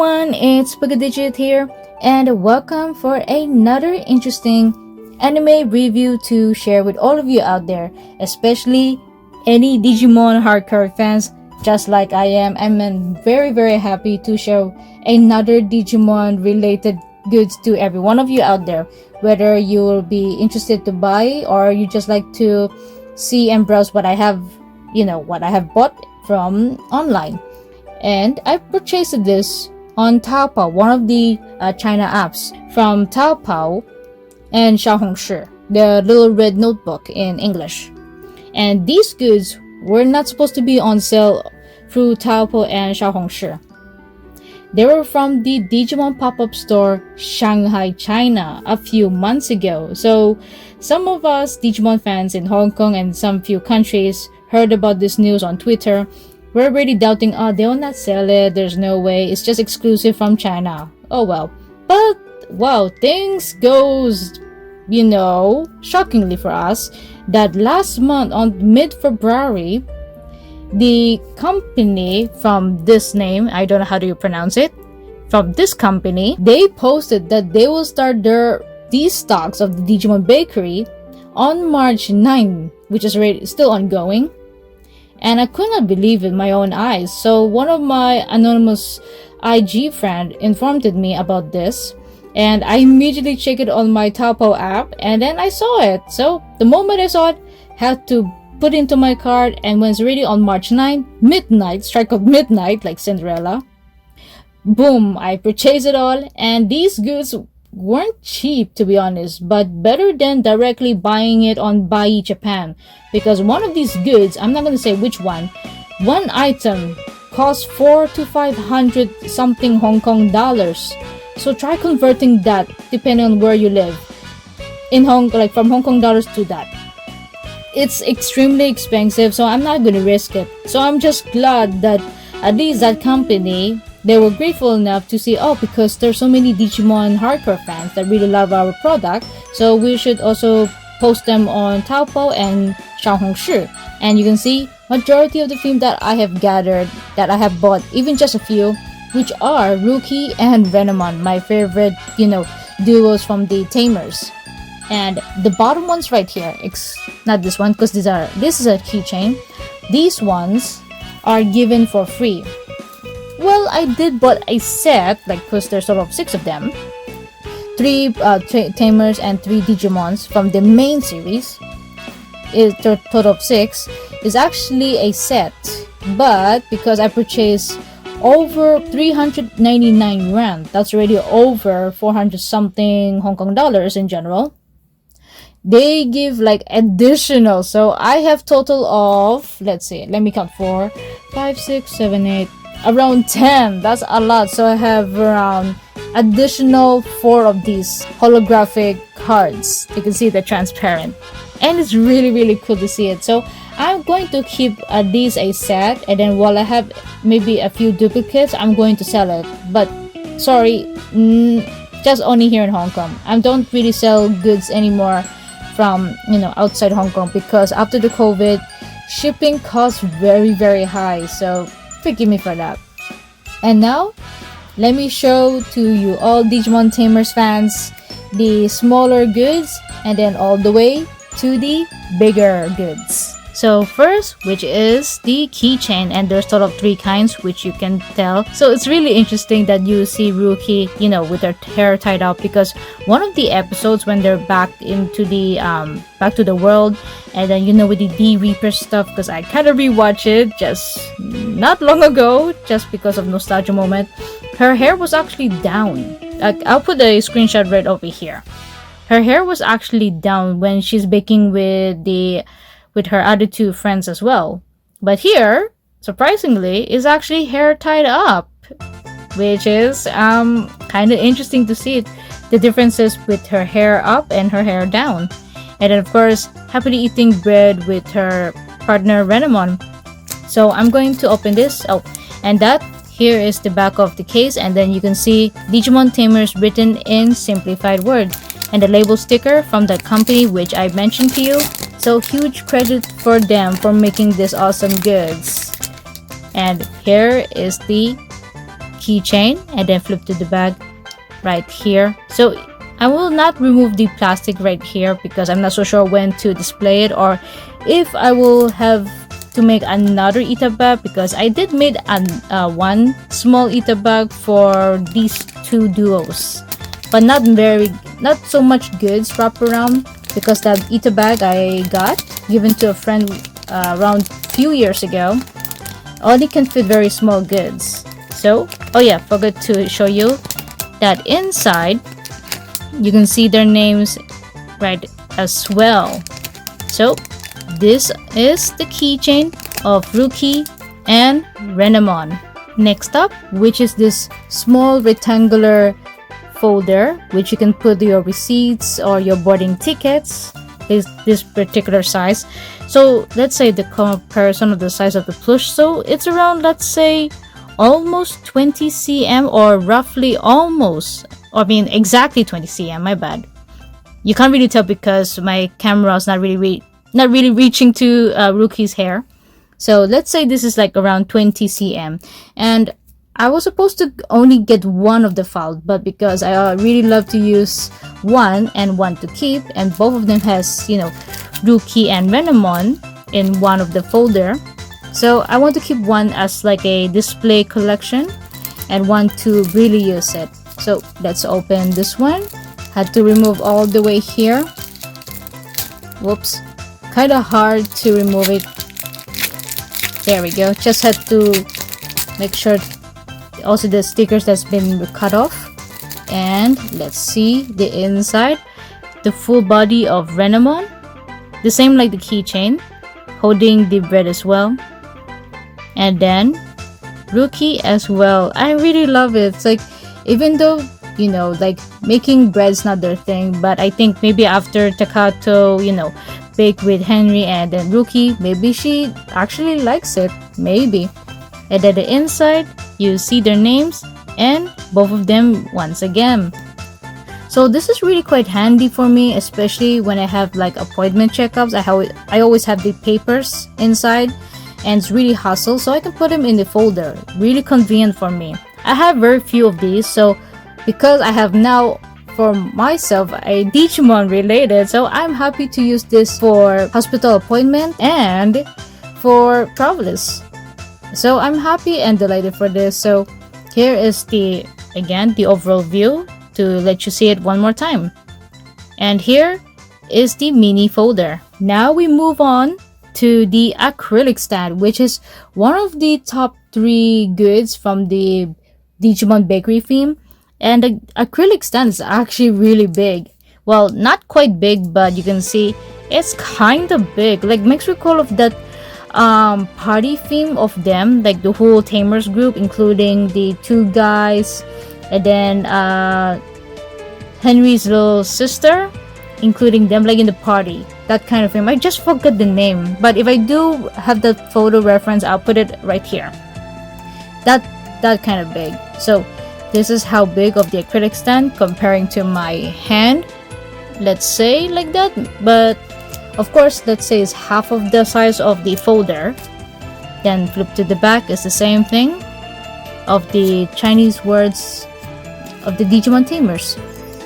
everyone, it's Digit here, and welcome for another interesting anime review to share with all of you out there, especially any Digimon hardcore fans just like I am. I'm very happy to show another Digimon related goods to every one of you out there, whether you will be interested to buy or you just like to see and browse what I have, what I have bought from online. And I purchased this on Taobao, one of the China apps from Taobao and Xiaohongshu, the little red notebook in English. And these goods were not supposed to be on sale through Taobao and Xiaohongshu. They were from the Digimon pop-up store Shanghai, China a few months ago. So some of us Digimon fans in Hong Kong and some few countries heard about this news on Twitter. We're already doubting, they will not sell it, there's no way, it's just exclusive from China. Oh well. But wow, things goes, shockingly for us, that last month on mid-February, the company from this name, I don't know how do you pronounce it, from this company, they posted that they will start these stocks of the Digimon Bakery on March 9, which is still ongoing. And I could not believe in my own eyes. So one of my anonymous IG friend informed me about this, and I immediately checked it on my Taobao app, and then I saw it. So the moment I saw it, had to put into my cart, and when it's ready on March 9, midnight, strike of midnight, like Cinderella, boom, I purchased it all. And these goods weren't cheap, to be honest, but better than directly buying it on Bai Japan, because one of these goods, I'm not going to say which one item costs 400 to 500 something Hong Kong dollars. So try converting that depending on where you live in from Hong Kong dollars to that. It's extremely expensive, so I'm not going to risk it. So I'm just glad that at least that company, they were grateful enough to see, because there's so many Digimon hardcore fans that really love our product, so we should also post them on Taobao and Xiaohongshu. And you can see majority of the theme that I have gathered, that I have bought, even just a few, which are Rookie and Renamon, my favorite, duos from the Tamers. And the bottom ones right here, not this one, because this is a keychain. These ones are given for free. Well, I did bought a set, because there's sort of 6 of them. 3 Tamers and 3 Digimons from the main series. Is total of 6. Is actually a set, but because I purchased over 399 rand, that's already over 400 something Hong Kong dollars in general. They give additional, so I have total of, let's see, let me count, 4, 5, 6, 7, 8. Around 10. That's a lot. So I have around additional 4 of these holographic cards. You can see they're transparent, and it's really cool to see it. So I'm going to keep these a set, and then while I have maybe a few duplicates, I'm going to sell it. But sorry, just only here in Hong Kong. I don't really sell goods anymore from outside Hong Kong, because after the COVID, shipping costs very high. So forgive me for that. And now, let me show to you all Digimon Tamers fans the smaller goods, and then all the way to the bigger goods. So first, which is the keychain, and there's total of 3 kinds, which you can tell. So it's really interesting that you see Rookie, with her hair tied up, because one of the episodes when they're back into the back to the world, and then with the D-Reaper stuff, because I kind of rewatched it just not long ago, just because of nostalgia moment. Her hair was actually down. I'll put a screenshot right over here. Her hair was actually down when she's baking with her other 2 friends as well. But here, surprisingly, is actually hair tied up, which is kind of interesting to see the differences with her hair up and her hair down. And then of course, happily eating bread with her partner Renamon. So I'm going to open this. And that here is the back of the case, and then you can see Digimon Tamers written in simplified words, and the label sticker from that company which I mentioned to you. So huge credit for them for making this awesome goods. And here is the keychain and then flip to the back right here. So I will not remove the plastic right here because I'm not so sure when to display it, or if I will have to make another Ita bag, because I did make one small Ita bag for these two duos, but not so much goods wrapped around, because that Ita bag I got given to a friend around few years ago only can fit very small goods. So oh yeah, forgot to show you that inside you can see their names right as well. So this is the keychain of Rookie and Renamon. Next up, which is this small rectangular folder which you can put your receipts or your boarding tickets, this particular size. So let's say the comparison of the size of the plush, so it's around, let's say, almost 20 cm, or roughly exactly 20 cm, my bad. You can't really tell because my camera is not really reaching to Rookie's hair. So let's say this is like around 20 cm, and I was supposed to only get one of the files, but because I really love to use one and one to keep, and both of them has, Rookie and Renamon in one of the folder, so I want to keep one as like a display collection and one to really use it. So let's open this one. Had to remove all the way here. Whoops, kind of hard to remove it. There we go. Just had to make sure also the stickers that's been cut off. And let's see the inside. The full body of Renamon, the same like the keychain, holding the bread as well. And then Rookie as well. I really love it. It's like, even though like making bread's not their thing, but I think maybe after Takato bake with Henry and then Rookie, maybe she actually likes it, maybe. And then the inside, you see their names and both of them once again. So this is really quite handy for me, especially when I have like appointment checkups. I always have the papers inside, and it's really hassle, so I can put them in the folder. Really convenient for me. I have very few of these, so because I have now for myself a Digimon related, so I'm happy to use this for hospital appointment and for travelers. So I'm happy and delighted for this. So here is the overall view to let you see it one more time. And here is the mini folder. Now we move on to the acrylic stand, which is one of the top 3 goods from the Digimon bakery theme. And the acrylic stand is actually really big. Well, not quite big, but you can see it's kind of big. Like, makes me recall of that party theme of them, like the whole Tamers group, including the 2 guys, and then Henry's little sister, including them, like in the party, that kind of thing. I just forgot the name, but if I do have that photo reference, I'll put it right here. That kind of big. So this is how big of the acrylic stand comparing to my hand, let's say, like that. But of course, let's say it's half of the size of the folder. Then flip to the back is the same thing of the Chinese words of the Digimon Tamers.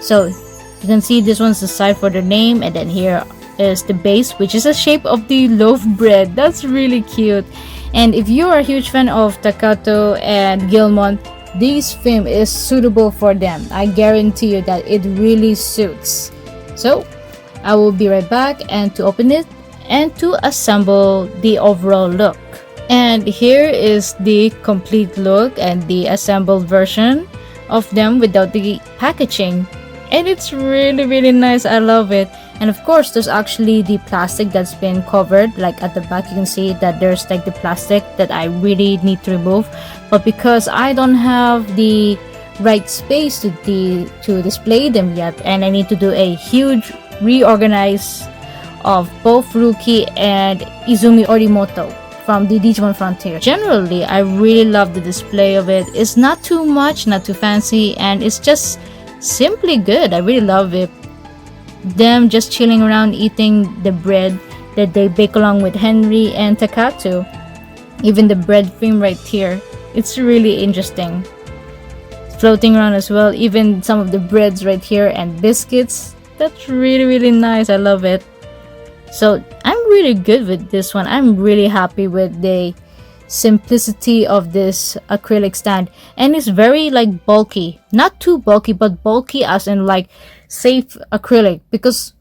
So you can see this one's the side for the name, and then here is the base, which is a shape of the loaf bread. That's really cute. And if you are a huge fan of Takato and Gilmon, this theme is suitable for them. I guarantee you that it really suits. So I will be right back and to open it and to assemble the overall look. And here is the complete look and the assembled version of them without the packaging. And it's really nice. I love it. And of course, there's actually the plastic that's been covered. Like at the back, you can see that there's like the plastic that I really need to remove. But because I don't have the right space to display them yet, and I need to do a huge reorganize of both Rookie and Izumi Orimoto from the Digimon Frontier. Generally, I really love the display of it. It's not too much, not too fancy, and it's just simply good. I really love it. Them just chilling around eating the bread that they bake along with Henry and Takato. Even the bread theme right here, it's really interesting. floating around as well. Even some of the breads right here and biscuits. That's really nice. I love it. So I'm really good with this one. I'm really happy with the simplicity of this acrylic stand, and it's very like bulky, not too bulky, but bulky as in like safe acrylic, because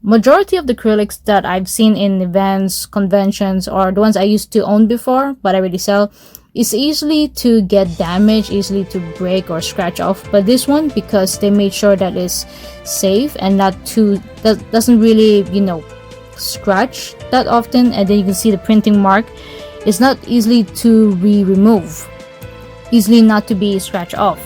majority of the acrylics that I've seen in events, conventions, or the ones I used to own before but I already sell, is easily to get damaged, easily to break or scratch off. But this one, because they made sure that it's safe and not too, that doesn't really, you know, scratch that often, and then you can see the printing mark. It's not easily to remove, easily not to be scratched off.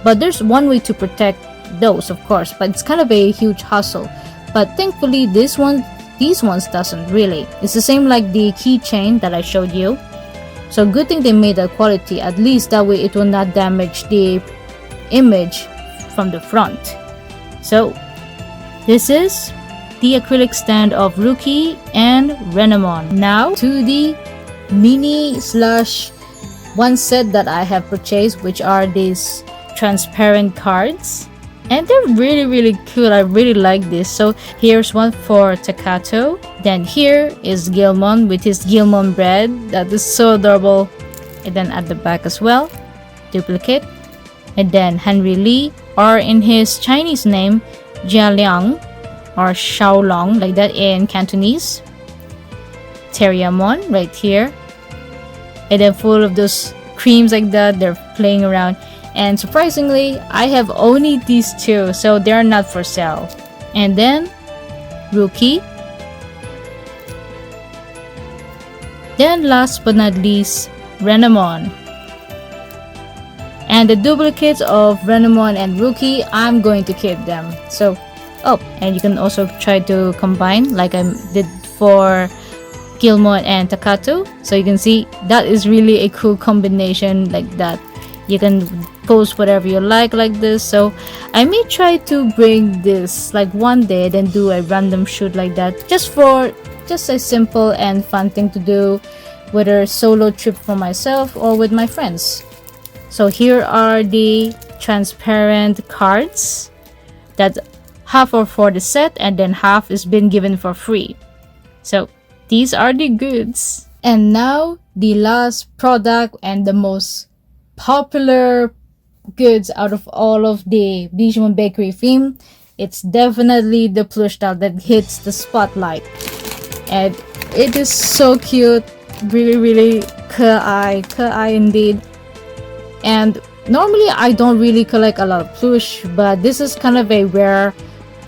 But there's one way to protect those, of course, but it's kind of a huge hassle. But thankfully these ones doesn't really. It's the same like the keychain that I showed you. So good thing they made that quality, at least that way it will not damage the image from the front. So this is the acrylic stand of Rookie and Renamon. Now to the mini slash one set that I have purchased, which are these transparent cards, and they're really cool. I really like this. So here's one for Takato, then here is Gilmon with his Gilmon bread, that is so adorable, and then at the back as well, duplicate, and then Henry Lee, or in his Chinese name Jialiang or Xiaolong, like that in Cantonese, Terriamon right here, and then full of those creams like that, they're playing around. And surprisingly, I have only these two, so they're not for sale. And then Rookie, then last but not least Renamon. And the duplicates of Renamon and Rookie, I'm going to keep them. So and you can also try to combine like I did for Gilmon and Takato. So you can see that is really a cool combination like that. You can post whatever you like this. So I may try to bring this like one day, then do a random shoot like that, just a simple and fun thing to do, whether solo trip for myself or with my friends. So here are the transparent cards that half are for the set and then half is been given for free. So these are the goods. And now the last product and the most popular goods out of all of the Digimon Bakery theme. It's definitely the plush doll that hits the spotlight. And it is so cute. Really kawaii indeed. And normally I don't really collect a lot of plush, but this is kind of a rare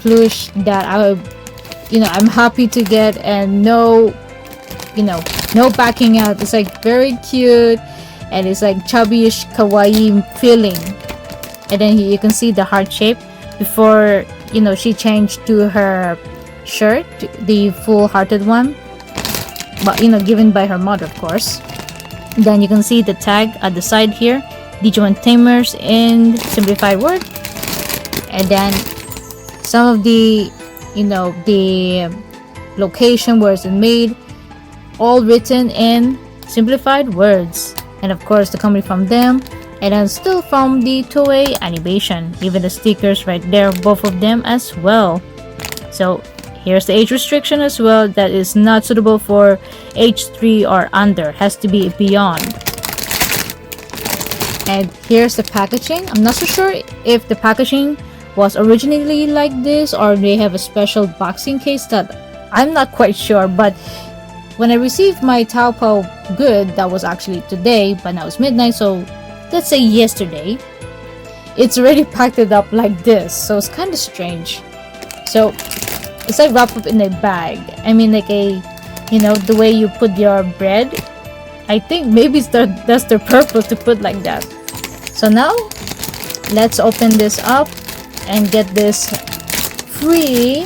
plush that I'm happy to get, and no backing out. It's like very cute, and it's like chubby-ish kawaii feeling. And then you can see the heart shape before she changed to her shirt, the full-hearted one, but given by her mother, of course. Then you can see the tag at the side here, Digimon Tamers in simplified word, and then some of the the location where it's made, all written in simplified words, and of course the company from them, and then still from the Toei animation, even the stickers right there, both of them as well. So here's the age restriction as well, that is not suitable for age 3 or under, has to be beyond. And here's the packaging. I'm not so sure if the packaging was originally like this or they have a special boxing case, that I'm not quite sure. But when I received my Taobao good, that was actually today, but now it's midnight, so let's say yesterday, it's already packed it up like this, so it's kind of strange. So it's like wrapped up in a bag. I mean, like the way you put your bread. I think maybe that's their purpose, to put like that. So now let's open this up and get this free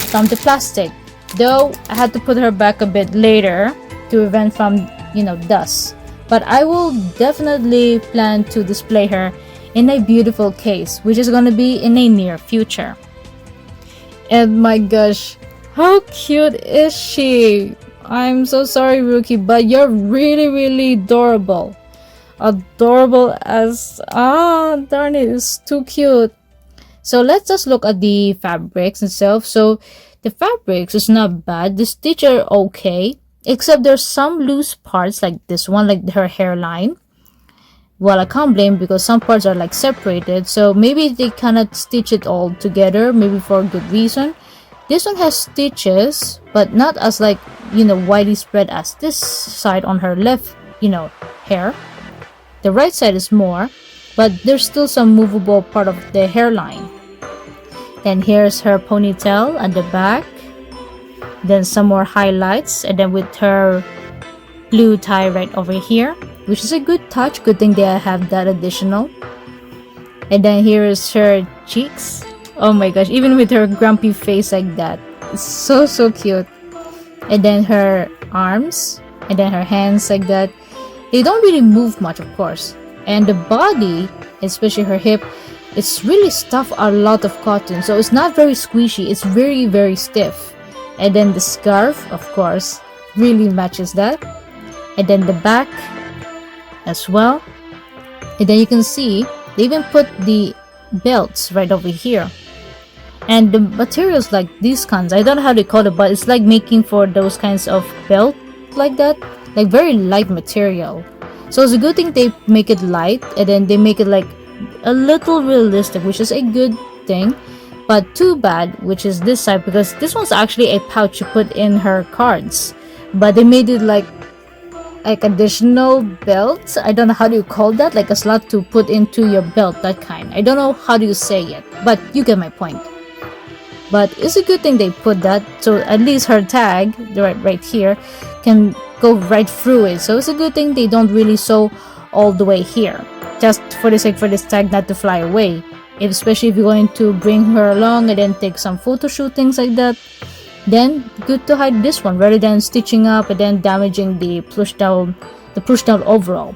from the plastic. Though I had to put her back a bit later to prevent from dust. But I will definitely plan to display her in a beautiful case, which is going to be in a near future. And my gosh, how cute is she? I'm so sorry, Rookie, but you're really adorable. adorable as, darn it, it's too cute. So let's just look at the fabrics itself. So the fabrics is not bad. The stitch are okay, except there's some loose parts like this one, like her hairline. Well, I can't blame because some parts are like separated, so maybe they cannot stitch it all together, maybe for a good reason. This one has stitches, but not as like, widely spread as this side on her left, hair. The right side is more, but there's still some movable part of the hairline. Then here's her ponytail at the back. Then some more highlights, and then with her blue tie right over here, which is a good touch. Good thing they have that additional. And then here is her cheeks. Oh my gosh, even with her grumpy face like that, it's so cute. And then her arms, and then her hands like that. They don't really move much, of course. And the body, especially her hip, it's really stuffed a lot of cotton, so it's not very squishy. It's very stiff. And then the scarf, of course, really matches that. And then the back as well. And then you can see they even put the belts right over here. And the materials like these kinds, I don't know how they call it, but it's like making for those kinds of belt like that, like very light material. So it's a good thing they make it light, and then they make it like a little realistic, which is a good thing. But too bad, which is this side, because this one's actually a pouch you put in her cards, but they made it like additional belts. I don't know how do you call that, like a slot to put into your belt, that kind. I don't know how do you say it, but you get my point. But it's a good thing they put that, so at least her tag right here can go right through it. So it's a good thing they don't really sew all the way here, just for the sake for this tag not to fly away. Especially if you're going to bring her along and then take some photo shoot, things like that, then good to hide this one rather than stitching up and then damaging the push down overall.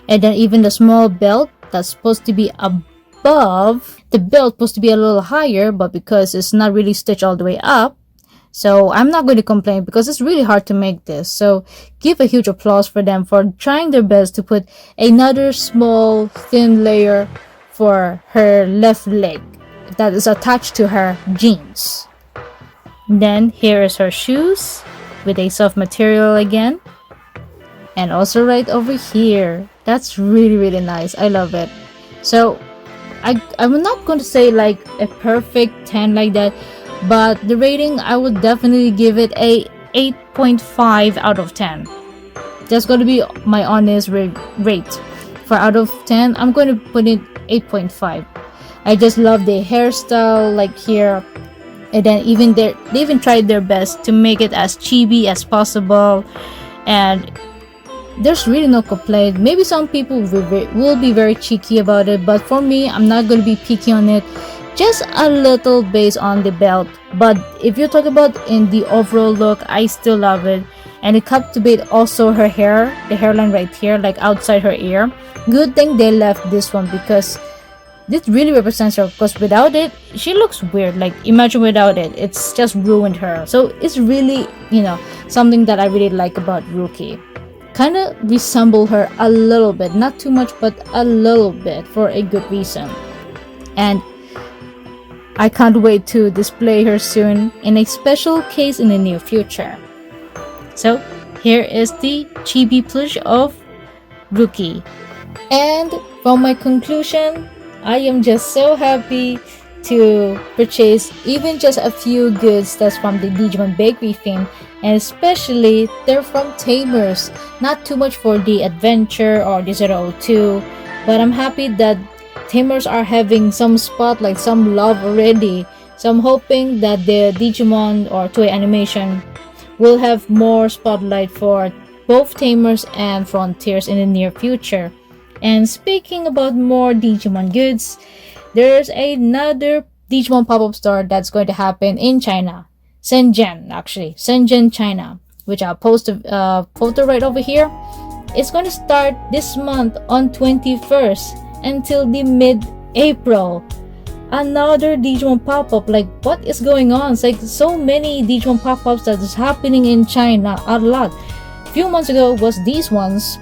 And then even the small belt that's supposed to be above the belt, supposed to be a little higher, but because it's not really stitched all the way up, so I'm not going to complain because it's really hard to make this. So give a huge applause for them for trying their best to put another small thin layer for her left leg that is attached to her jeans. Then here is her shoes with a soft material again, and also right over here, that's really nice. I love it. So I'm not going to say like a perfect 10 like that, but the rating, I would definitely give it a 8.5 out of 10. That's going to be my honest rate. For out of 10, I'm going to put it 8.5. I just love the hairstyle like here, and then even they even tried their best to make it as chibi as possible, and there's really no complaint. Maybe some people will be very cheeky about it, but for me, I'm not going to be picky on it, just a little based on the belt. But if you talk about in the overall look, I still love it. And it captivates also her hair, the hairline right here, like outside her ear. Good thing they left this one because this really represents her, because without it, she looks weird. Like imagine without it, it's just ruined her. So it's really, something that I really like about Rookie. Kind of resemble her a little bit, not too much, but a little bit for a good reason. And I can't wait to display her soon in a special case in the near future. So here is the chibi plush of Rookie. And from my conclusion, I am just so happy to purchase even just a few goods that's from the Digimon Bakery theme, and especially they're from Tamers. Not too much for the Adventure or the 002, but I'm happy that Tamers are having some spotlight, some love already. So I'm hoping that the Digimon or Toei Animation will have more spotlight for both Tamers and Frontiers in the near future. And speaking about more Digimon goods, there's another Digimon pop-up store that's going to happen in China. Shenzhen, China, which I'll post a photo right over here. It's going to start this month on 21st until the mid-April. Another Digimon pop-up. Like, what is going on? It's like so many Digimon pop-ups that is happening in China. A lot. A few months ago was these ones,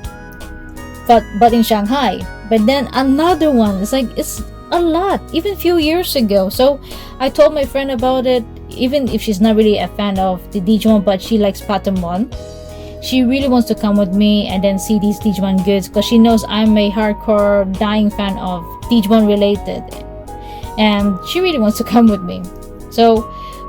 but in Shanghai. But then another one, it's a lot, even few years ago. So I told my friend about it, even if she's not really a fan of the Digimon, but she likes Patamon. She really wants to come with me and then see these Digimon goods, because she knows I'm a hardcore dying fan of Digimon related, and she really wants to come with me. So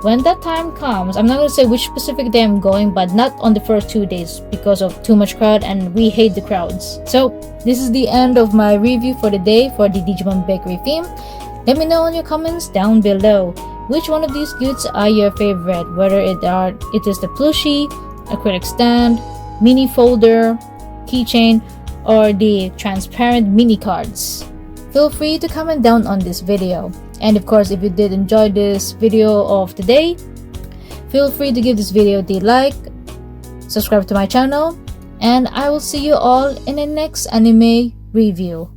when that time comes, I'm not going to say which specific day I'm going, but not on the first 2 days because of too much crowd, and we hate the crowds. So this is the end of my review for the day for the Digimon Bakery theme. Let me know in your comments down below which one of these goods are your favorite, whether it is the plushie, acrylic stand, mini folder, keychain, or the transparent mini cards. Feel free to comment down on this video. And of course, if you did enjoy this video of today, feel free to give this video the like, subscribe to my channel, and I will see you all in the next anime review.